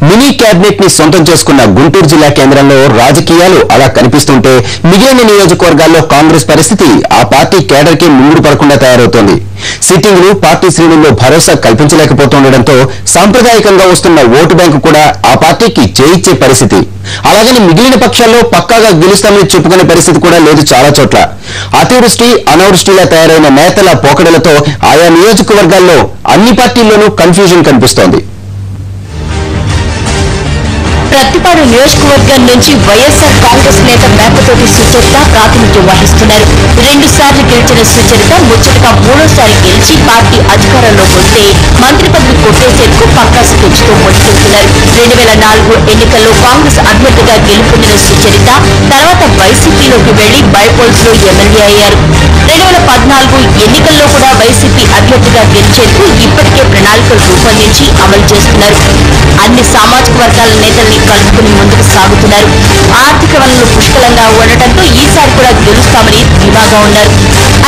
Mini cabinet ని సొంతం చేసుకున్న గుంటూరు జిల్లా కేంద్రంలో రాజకీయాలు అలా కనిపిస్తుంటే మిగిలిన నియోజకవర్గాల్లో కాంగ్రెస్ పరిస్థితి ఆ పార్టీ కేడర్ కి ముందు పడకుండా తయారవుతోంది. సిట్టింగ్లు పార్టీ శ్రేణుల్లో భరోసా కల్పించలేకపోతుండటంతో సాంప్రదాయకంగా వస్తున్న ఓటు బ్యాంకు కూడా ఆ పార్టీకి చేయిచ్చే పరిస్థితి. అలాగని మిగిలిన పక్షాల్లో పక్కాగా గెలుస్తామని చెప్పుకునే పరిస్థితి కూడా లేదు చాలా చోట్ల. అతివృష్టి అనావృష్టిలా తయారైన నేతల పోకడలతో ఆయా నియోజకవర్గాల్లో అన్ని పార్టీల్లోనూ కన్ఫ్యూజన్ కనిపిస్తోంది. ప్రతిపాడు నియోజకవర్గం నుంచి వైఎస్ఆర్ కాంగ్రెస్ నేత మేకతోటి సుచరిత ప్రాతినిధ్యం వహిస్తున్నారు. 2 సార్లు గెలిచిన సుచరిత ముచ్చటగా 3వ సారి గెలిచి పార్టీ అధికారంలోకి వస్తే మంత్రి పదవి కొట్టేసేందుకు పక్కా స్కెచ్తో మొదలుపెడుతున్నారు. 2004 ఎన్నికల్లో కాంగ్రెస్ అభ్యర్థిగా గెలుపొందిన సుచరిత తర్వాత వైసీపీలోకి వెళ్లి బైపోల్స్ లో ఎమ్మెల్యే అయ్యారు. 2014 ఎన్నికల్లో కూడా వైసీపీ అభ్యర్థిగా గెలిచేందుకు ఇప్పటికే ప్రణాళికలు రూపొందించి అమలు చేస్తున్నారు. అన్ని సామాజిక వర్గాల నేతల్ని కలుపుకుని ముందుకు సాగుతున్నారు. ఆర్థిక వనరులు పుష్కలంగా ఉండటంతో ఈసారి కూడా గెలుస్తామని ధీమాగా ఉన్నారు.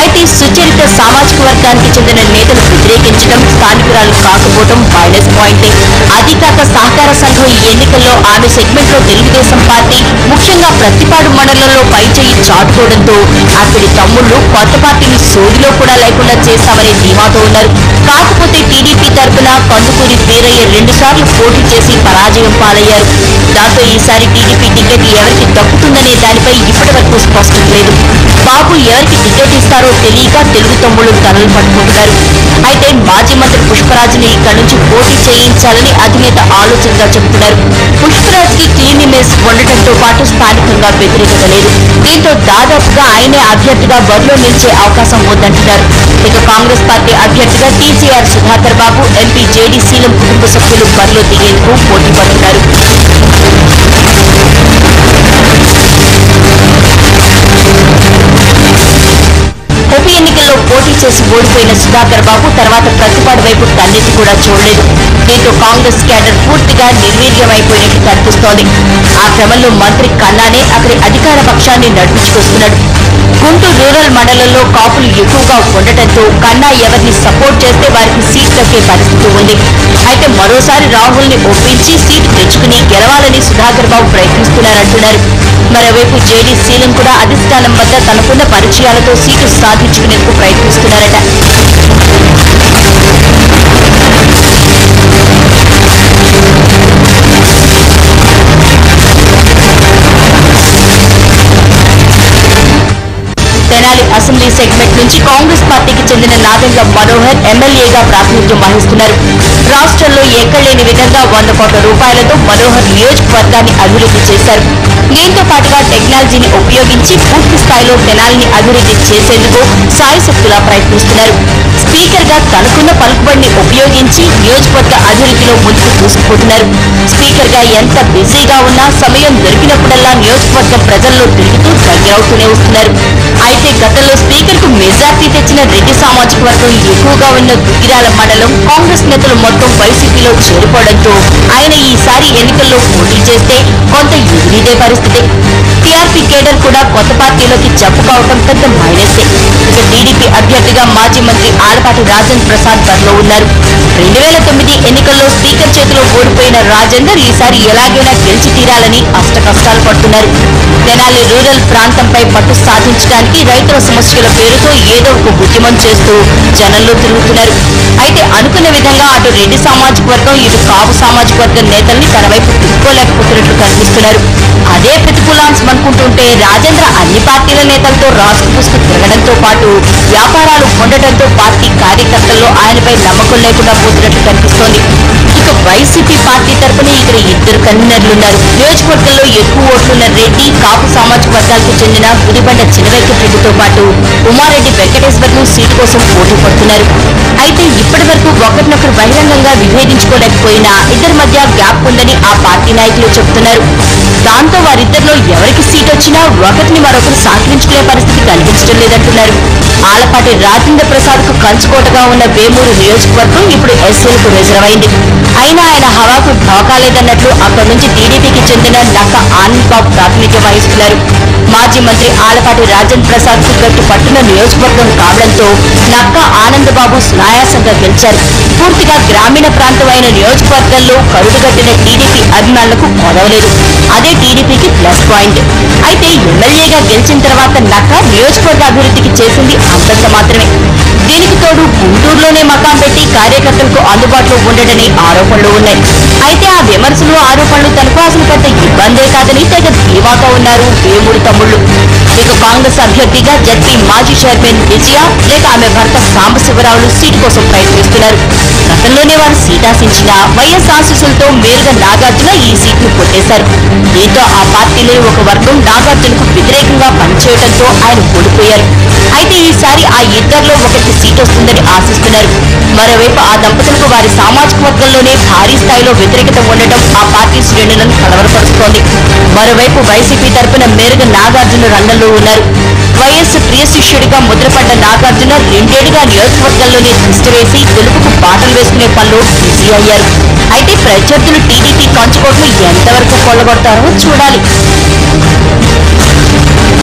అయితే సుచరిత సామాజిక వర్గానికి చెందిన నేతలు వ్యతిరేకించడం, స్థానికురాలు కాకపోవడం మైనస్ పాయింటే. అదికాక సహకార సంఘం ఈ ఎన్నికల్లో ఆమె సెగ్మెంట్ లో తెలుగుదేశం పార్టీ ముఖ్యంగా ప్రతిపాడు మండలంలో పైచేయి చాటుకోవడంతో అక్కడి తమ్ముళ్లు కొత్త పార్టీని సోదిలో కూడా లేకుండా చేశామనే ధీమాతో ఉన్నారు. కాకపోతే టీడీపీ తరఫున కందుకూరి వీరయ్య 2 సార్లు పోటీ చేసి పరాజయం పాలయ్యారు. దాంతో ఈసారి టీడీపీ టికెట్ ఎవరికి దక్కుతుందనే దానిపై ఇప్పటి వరకు స్పష్టత లేదు. బాబు ఎవరికి టికెట్ ఇస్తారో తెలియక తెలుగు తమ్ముళ్లు తలలు పట్టుకుంటున్నారు. అయితే మాజీ మంత్రి పుష్పరాజుని ఇక్కడి నుంచి పోటీ చేయించాలని అధినేత ఆలోచనగా చెబుతున్నారు. పుష్పరాజ్ కి క్లీన్ ఇమేజ్ ఉండటంతో పాటు స్థానికంగా వ్యతిరేకత లేదు. దీంతో దాదాపుగా ఆయనే అభ్యర్థిగా బరిలో నిలిచే అవకాశం ఉందంటున్నారు. ఇక కాంగ్రెస్ పార్టీ అభ్యర్థిగా టీజీఆర్ సుధాకర్ బాబు, ఎంపీ జేడీ శీలం కుటుంబ సభ్యులు బరిలో దిగేందుకు పోటీ పడుతున్నారు. ఉప ఎన్నికల్లో పోటీ చేసి ఓడిపోయిన సుధాకర్ బాబు తర్వాత ప్రతిపాడు వైపు కన్నెత్తి కూడా చూడలేదు. దీంతో కాంగ్రెస్ క్యాడర్ పూర్తిగా నిర్వీర్యమైపోయినట్టు కనిపిస్తోంది. ఆ క్రమంలో మంత్రి కన్నానే అక్కడి అధికార పక్షాన్ని నడిపించుకొస్తున్నాడు. గుంటూరు రూరల్ మండలంలో కాపులు ఎక్కువగా ఉండటంతో కన్నా ఎవరిని సపోర్ట్ చేస్తే వారికి సీట్ దక్కే పరిస్థితి ఉంది. అయితే మరోసారి రాహుల్ ని ఒప్పించి సీటు తెచ్చుకుని గెలవాలని సుధాకర్ బాబు ప్రయత్నిస్తున్నారంటున్నారు. మరోవైపు జేడీ శీలం కూడా అధిష్టానం వద్ద తనకున్న పరిచయాలతో సీటు సాధించుకునేందుకు ప్రయత్నిస్తున్నారట. తెనాలి అసెంబ్లీ సెగ్మెంట్ నుంచి కాంగ్రెస్ పార్టీకి చెందిన నాదెండ్ల మనోహర్ ఎమ్మెల్యేగా ప్రాతినిధ్యం వహిస్తున్నారు. రాష్ట్రంలో ఎక్కడలేని విధంగా 100 కోట్ల రూపాయలతో మనోహర్ నియోజకవర్గాన్ని అభివృద్ధి చేశారు. దీంతో పాటుగా టెక్నాలజీని ఉపయోగించి పూర్తి స్థాయిలో తెనాలిని అభివృద్ధి చేసేందుకు సాయశక్తులా ప్రయత్నిస్తున్నారు. స్పీకర్ గా తనకున్న పలుకుబడిని ఉపయోగించి నియోజకవర్గ అభివృద్ధిలో ముందుకు దూసుకుపోతున్నారు. స్పీకర్ గా ఎంత బిజీగా ఉన్నా సమయం దొరికినప్పుడల్లా నియోజకవర్గం ప్రజల్లో తిరుగుతూ దగ్గరవుతూనే వస్తున్నారు. అయితే గతంలో స్పీకర్ కు మెజార్టీ తెచ్చిన రెడ్డి సామాజిక వర్గం ఎక్కువగా ఉన్న దుగ్గిరాల మండలం కాంగ్రెస్ నేతలు మొత్తం వైసీపీలో చేరిపోవడంతో ఆయన ఈసారి ఎన్నికల్లో పోటీ చేస్తే కొంత ఎదురీదే పరిస్థితి. టీఆర్పీ కేడర్ కూడా కొత్త పార్టీలోకి జప్పు కావడం పెద్ద మైనసే. ఇక టీడీపీ అభ్యర్థిగా మాజీ మంత్రి ఆలపాటి రాజేంద్ర ప్రసాద్ బరిలో ఉన్నారు. 2009 ఎన్నికల్లో స్పీకర్ చేతిలో ఓడిపోయిన రాజేందర్ ఈసారి ఎలాగైనా గెలిచి తీరాలని అష్టకష్టాలు పడుతున్నారు. తెనాలి రూరల్ ప్రాంతంపై పట్టు సాధించడానికి రైతుల సమస్యల పేరుతో ఏదో ఒక ఉద్యమం చేస్తూ జనంలో తిరుగుతున్నారు. అయితే అనుకున్న విధంగా అటు రెడ్డి సామాజిక వర్గం ఇటు కాపు సామాజిక వర్గం నేతల్ని తన వైపు తిప్పుకోలేకపోతున్నట్లు కనిపిస్తున్నారు. అదే ప్రతికూలాంశం అనుకుంటుంటే రాజేంద్ర అన్ని పార్టీల నేతలతో రాష్ట్ర పుస్తకం తిరగడంతో పాటు వ్యాపారాలు ఉండటంతో పార్టీ కార్యకర్తల్లో ఆయనపై నమ్మకం లేకుండా పోతున్నట్లు కనిపిస్తోంది. ఇక వైసీపీ పార్టీ తరఫున ఇక్కడ 2 కన్వీనర్లున్నారు. నియోజకవర్గంలో ఎక్కువ ఓట్లున్న రెడ్డి కాపు సామాజిక వర్గాలకు చెందిన గుడిబండ చినవెంకటరెడ్డితో పాటు ఉమారెడ్డి వెంకటేశ్వర్లు సీటు కోసం పోటీ పడుతున్నారు. అయితే ఇప్పటి వరకు ఒకరినొకరు బహిరంగంగా విభేదించుకోలేకపోయినా ఇద్దరి మధ్య గ్యాప్ ఉందని ఆ పార్టీ నాయకులు చెబుతున్నారు. దాంతో వారిద్దరిలో ఎవరికి సీట్ వచ్చినా ఒకరిని మరొకరు సహకరించుకునే పరిస్థితి కనిపించడం లేదంటున్నారు. ఆలపాటి రాజేంద్ర ప్రసాద్ కు కంచుకోటగా ఉన్న వేమూరు నియోజకవర్గం ఇప్పుడు ఎస్సీలకు రిజర్వ్ అయింది. అయినా ఆయన హవాకు ఢోకా లేదన్నట్లు అక్కడి నుంచి టీడీపీకి చెందిన నక్క ఆనంద్ బాబు ప్రాతినిధ్యం వహిస్తున్నారు. మాజీ మంత్రి ఆలపాటి రాజేంద్ర ప్రసాద్ కు గట్టి పట్టున నియోజకవర్గం కావడంతో నక్క ఆనంద్ బాబు సునాయాసంగా గెలిచారు. పూర్తిగా గ్రామీణ ప్రాంతమైన నియోజకవర్గంలో కరుడుగట్టిన టీడీపీ అభిమానులకు కొదవలేదు. అదే టీడీపీకి ప్లస్ పాయింట్. అయితే ఎమ్మెల్యేగా గెలిచిన తర్వాత నక్క నియోజకవర్గ అభివృద్ధికి చేసింది అంతంత మాత్రమే. దీనికి తోడు గుంటూరులోనే మకాం పెట్టి కార్యకర్తలకు అందుబాటులో ఉండడనే ఆరోపణలు ఉన్నాయి. అయితే ఆ విమర్శలు ఆరోపణలు తనకు అసలు పెద్ద ఇబ్బందే కాదని తెగ ధీమాగా ఉన్నారు వేమూరు తమ్ముళ్లు. ఇక కాంగ్రెస్ అభ్యర్థిగా జడ్పీ మాజీ చైర్మన్ విజయ లేక ఆమె భర్త సాంబశివరావులు సీటు కోసం ప్రయత్నిస్తున్నారు. గతంలోనే వారు సీటాశించిన వైఎస్ ఆశీస్సులతో మేరుగా నాగార్జున ఈ సీట్ను కొట్టేశారు. దీంతో ఆ పార్టీలో ఒక వర్గం నాగార్జునకు వ్యతిరేకంగా పనిచేయడంతో ఆయన ఓడిపోయారు. అయితే ఈసారి ఆ ఇద్దరిలో ఒకరికి సీట్ వస్తుందని ఆశిస్తున్నారు. మరోవైపు ఆ దంపతులకు వారి సామాజిక వర్గంలోనే భారీ స్థాయిలో వ్యతిరేకత ఉండటం ఆ పార్టీ శ్రేణులను కలవరపరుస్తోంది. మరోవైపు వైసీపీ తరపున మేరుగా నాగార్జున రంగంలో ఉన్నారు. వైఎస్ ప్రియ శిష్యుడిగా ముద్రపడ్డ నాగార్జున రెండేళ్లుగా నియోజకవర్గంలోనే దృష్టి వేసి గెలుపుకు బాటలు వేసుకునే పనిలో బిజీ అయ్యారు. అయితే ప్రత్యర్థులు టీడీపీ కంచుకోట్లు ఎంతవరకు కొల్లగొడతారో చూడాలి.